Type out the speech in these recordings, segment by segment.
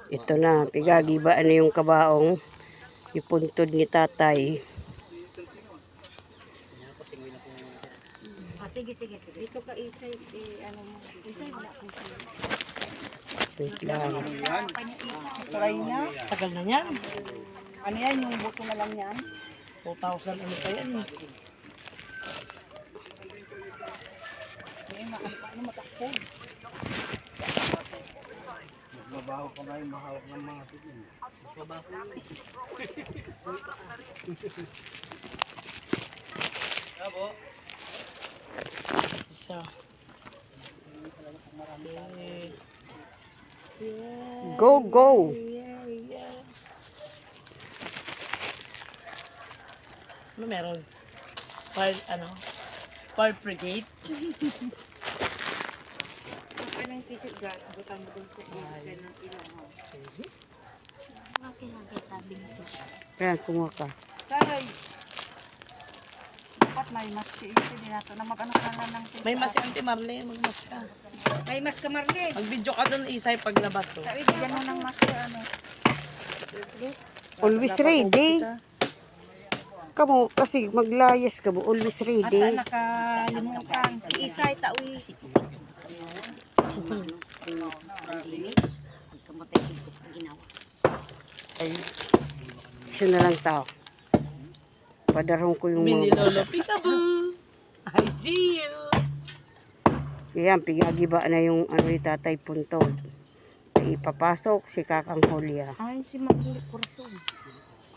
Ito na, pigagibaan na yung kabaong. Ipuntod ni tatay. Sige. Dito ka isay, ano mo. Isay, wala akong Wait lang. try niya. Tagal na yan. Ano yan, yung buto na lang yan? 2,000 ano pa yan. Ano matakbo? Mabaho pa nga yung mahawak ng mga tigil. Mabaho. Abo. Isa. Go, go! Ano meron? Fire brigade? Anong pisit ga? Butang mo dun sa ilan ng ilaw. Ayan, kumuha ka. Taray! Dapat may mas si Isi din nato na mag-ano ka na ng May mas si Auntie Marlene, magmas ka. May mas ka Marlene. Mag-video ka doon, Isay, paglabas ko. Sabi, bigyan mo ng mas ka ano. Always ready. Kamu, kasi maglayas ka mo. Always At ready. nakalimutan. Si Isay, tawi. Ay, isa na lang tao. Padarong ko yung Mini mga Lolo, peekaboo! I see you! Ayan, pigagiba na yung ano ni tatay puntod. Ipapasok si Kakang Julia. Ay, si Magli Corazon.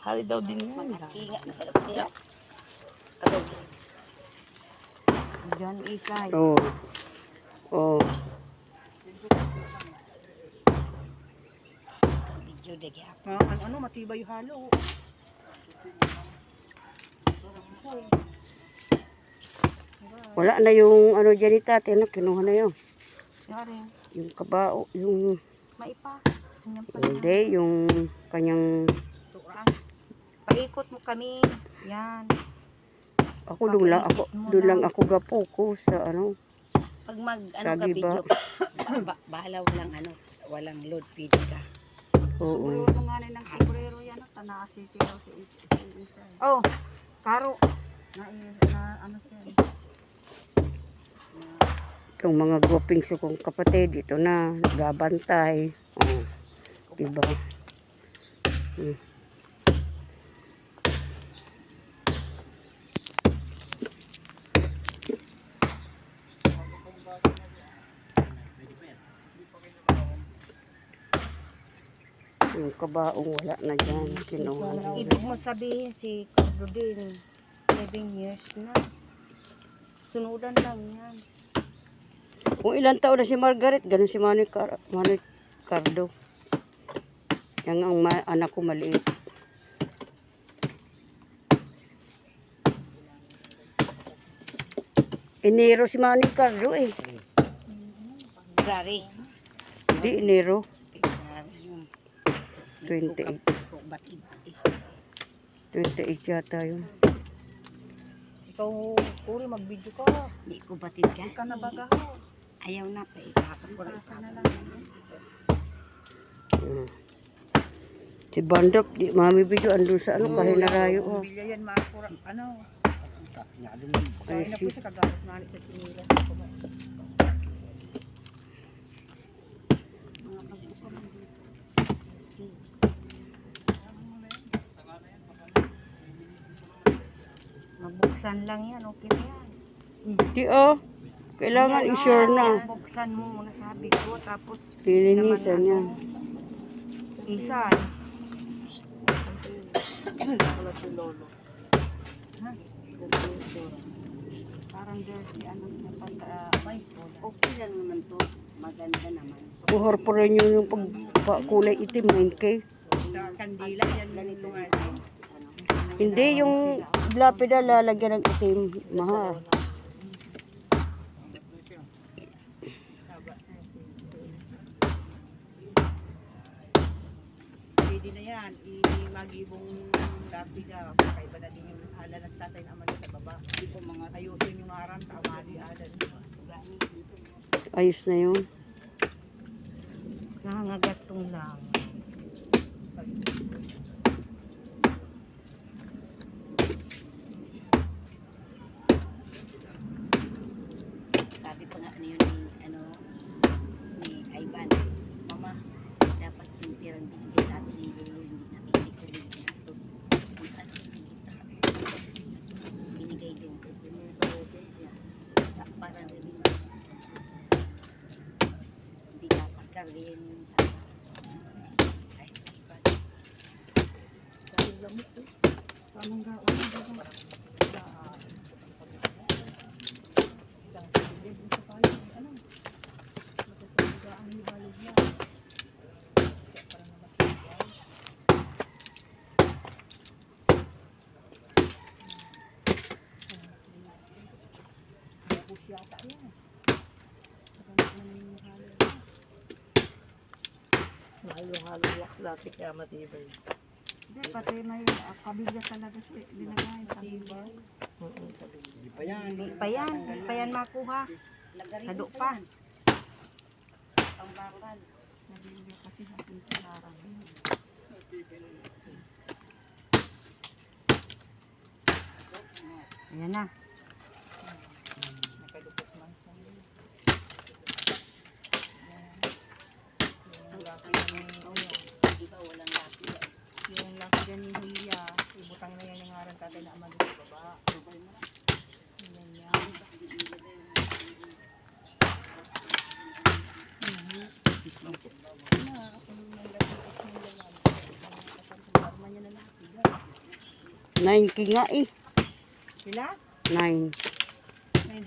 Hari daw din yan. Singa na sa loob nila. Diyan, Isay. Oh. Oh. Video de gap. Ano, matibay yung halo. Wala na yung ano dyan ni tatay. Ano, kinuha na yun. Yari, Yung kabao, yung maipa. Ganyan pa hindi, yung kanyang tuang. Paikot mo kami. Yan. ako doon lang ako gapo sa ano. Pag mag, ano ka Kagiba. video, bahala walang load feed ka. Oo. Sobrero nga ng sobrero yan. Tanasi siya si Isay. Oh, karo. Na ano siya. Itong mga goping sa kong kapatid, ito na, gabantay. Oh, diba? Yung kabaong wala na dyan. Kinuha na. Ibig mo sabihin si Cardo din. 11 years na. Sunudan lang yan. Kung ilang taon na si Margaret, ganun si Manny Cardo. Yan ang anak ko maliit. Enero si Manny Cardo eh. Grari. Hindi, Enero. Yung 28. batid. 28 yata yun. Ikaw, Uri, mag-video ka. Hindi ko batid ka. Hindi ka na bagaho. Ayaw na. Ipasok ko na. Ipasa na lang. Si Bandop, di mami video andun sa ano, kahinarayo. Oh. Bilya yan, makakura. Ano? Ay, Kaya na po si siya kagamot nga sa sinilas. Mabuksan lang yan, okay na yan. Di oh. Kailangan i-sure na. Buksan mo muna sa bigo, tapos Lilinisan yan. isa. Wala si Lolo. Parang dirty, ano na Okay lang naman to. Maganda naman. Buhor po rin yung pagkulay itim, 9K. kandila yan, ganito nga. Hindi, yung lapida lalagyan ng itim. Mahal. Pwede na yan, imagibong lapida. Kakaiba na din yung hala ng tatay naman sa baba. Hindi po mga ayusin yung aram, tama di adan. Ayos na yun. Nangangagatong lang. Sabi pa nga ano yun ni Ivan, Mama, dapat yung pirang binigay sa atin ni Lolo, hindi natin ikulit gastos. Kung ano binigay doon. Para rin hindi dapat kargayan yung kahit Ivan. Tamang gaon. Halo-halo wax dati kaya matibay. Hindi, pati may kabilya talaga siya. Binagay, tibay. Hindi pa yan. Hindi pa yan makuha. Sado pa. Pangbaral. Kabilya kasi natin pinarang. Ayan na. Nakadukot man siya. Iba walang lapi. Yung laki dyan ni Julia, ibutang na yan yung harang tatay na amalo sa baba. Yan yan. Nine ki nga eh. Sila? 9,000.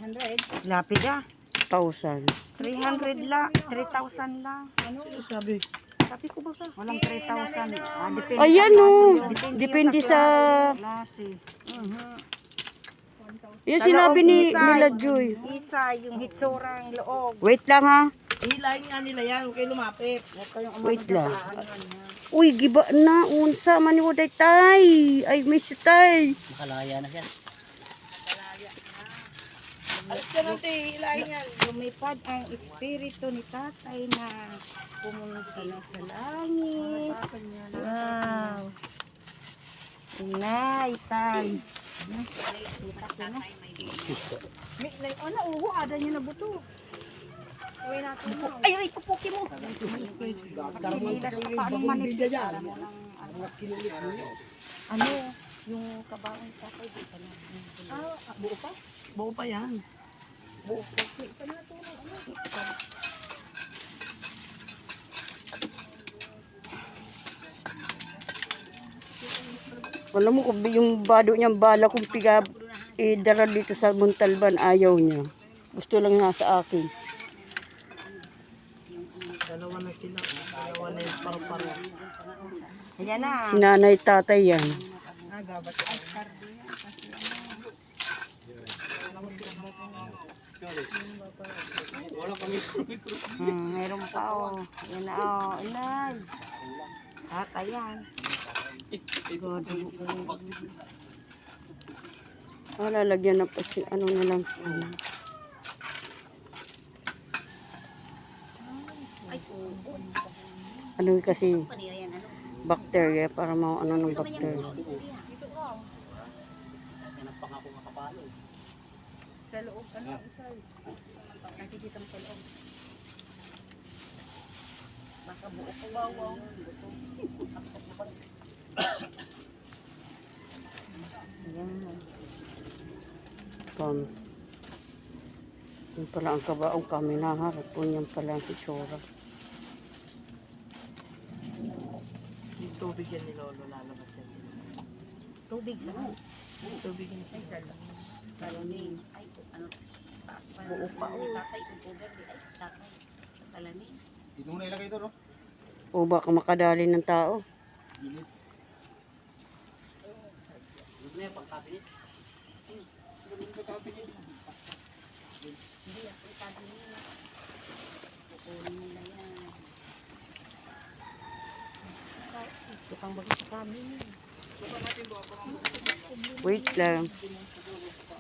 900. Lapid ah. 300 lang. 3,000 lang. Ano? Sabi, Sabi ko ba ka? Walang 3,000. Depende Ayan sa o. klase yun. Depende sa... klase. Yung Sa sinabi loob ni isa, nila Joy. Isa, yung hitsurang loob. Wait lang ha. hilahin nga nila yan, huwag kayo lumapit. Wait lang. Uy, giba na. Unsa maniwaday tay. Ay, may si tay. Makalaya na siya. Alas ka natin, hilahin yan. Lumipad ang espiritu ni tatay na pumunta na sa langit. Wow. Inay, tay. Ano, uho, ada niya na buto. Uwi natin mo. Ay, ay, tupukin mo. Pagkinilas pa, anong manipis? Ano, yung kabaong tatay, di pa na. Buo pa? Buo pa yan. Buo pa. Ito na ito. Alam mo, kung yung bado niyang bala kung idara dito sa Montalban, ayaw niya. Gusto lang nga sa akin. Dalawa na sila. Dalawa na yung paru-paro. Ayan na. Si nanay tatay yan. Gabat ay kardi yan. Mayroon pa oh. Yan na oh. Inay. Tatay yan. Lalagyan na pa si ano na lang. Ano kasi bacteria para ano ng bacteria. Sa loob, ano, isa. Nakikita mo sa loob. Baka buo ko wawaw. Ayan. Yun pala ang kabaong kami naharap po yan pala ang hitsura. Yung tubig yan ni Lolo, lalabas yan. Tubig sa loob. Tubig yan siya. Salamin. Ay, ano, taas pa. Buo pa, oh. Tatay, kung cover, di ay, tatay. Sa salamin. Dito mo na ilagay ito, no? O baka makadali ng tao. Gilid. Hindi, ako itabi nila. Kukunin nila yan. Tukang bagay sa kami. Wait lang.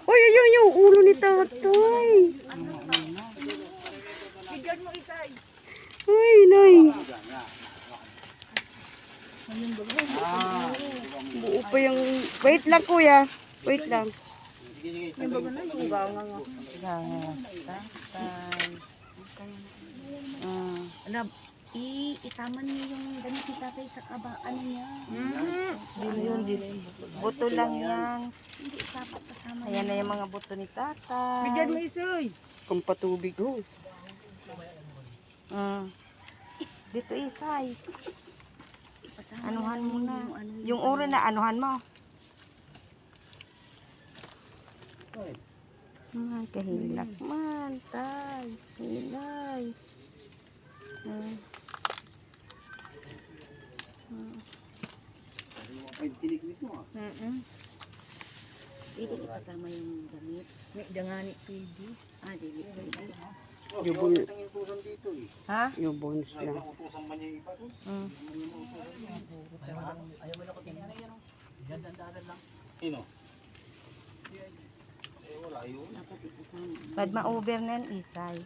Uy, ayun yung ulo ni tatay. Bigyan mo isa. Ay, nay. Buo pa yung... Wait lang, kuya. Wait lang. Yung bago na, yung ganga nga. Ala, isama niyo yung damit ni tatay sa kaba, ano niya. Buto lang yan. Hindi, isapat kasama Ayan niya. na yung mga buto ni tatay. Bigyan mo isoy. Kung patubig, ho. Dito isay. Kasama Anuhan niya mo na. ano, Yung uro na anuhan mo. Ay, kahilak man, tay. Hilay. Ay, tinig nito ah. Pwede di kasama yung damit. May dangani pwede. Dili pwede. Oh, Yung yung bun- ang infusan dito eh. Ha? Yung bonus Ay, lang. utusan ba niya yung iba doon? Sino? Eh, wala yun. Dapat ikasama. Pag ma-over na yan, isay.